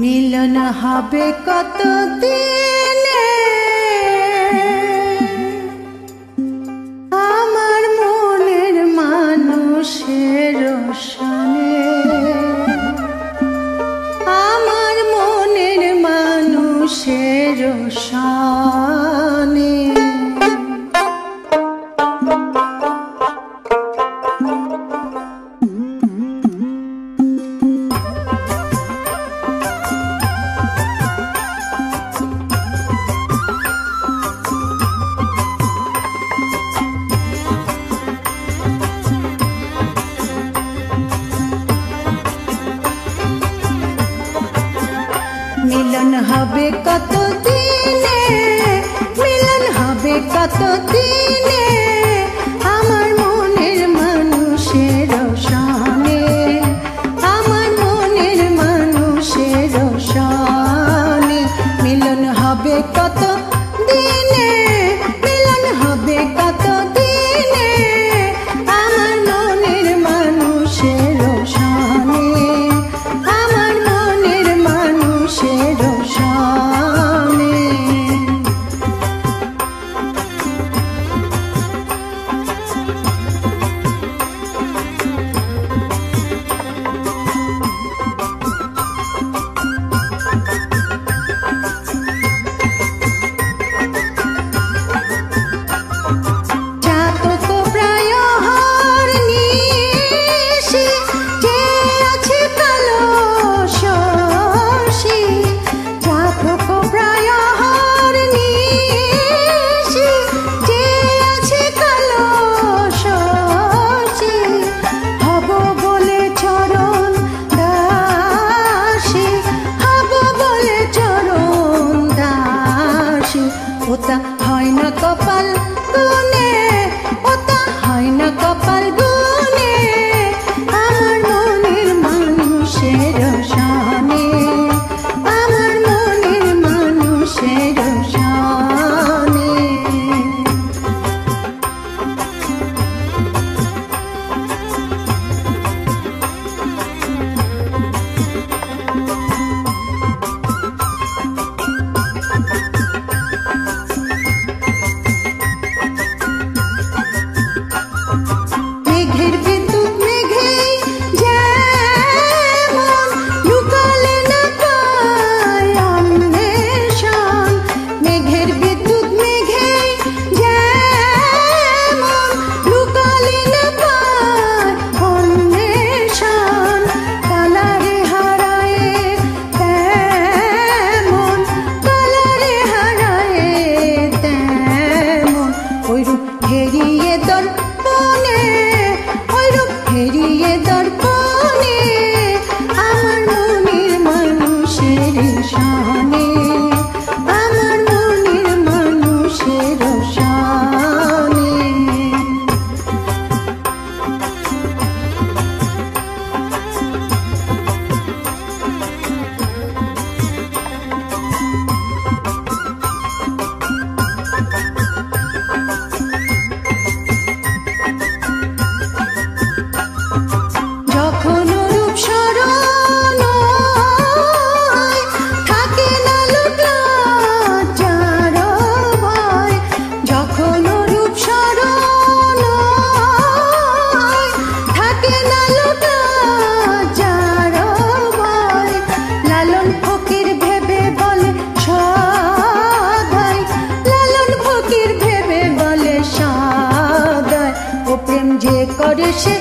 মিলন হবে কতদিনে আমার মনের মানুষের সনে, আমার মনের মানুষের সনে। মিলন হবে কতদিনে, মিলন হবে কতদিনে আমার মনের মানুষের সনে, আমার মনের মানুষের সনে। মিলন হবে কতদিনে, মিলন হবে কতদিনে আমার মনের মানুষের সনে, আমার মনের মানুষের সনে। ওটা হয় না কপাল গুনে, ওটা হয় না কপাল গুনে আমার মনের মানুষের সনে, আমার মনের মানুষের সনে। হেরিয়ে দর্পণে, ওইরূপ হেরিয়ে দর্পণে আমার মনের মানুষের সনে, আমার মনের মানুষের সনে। করে সে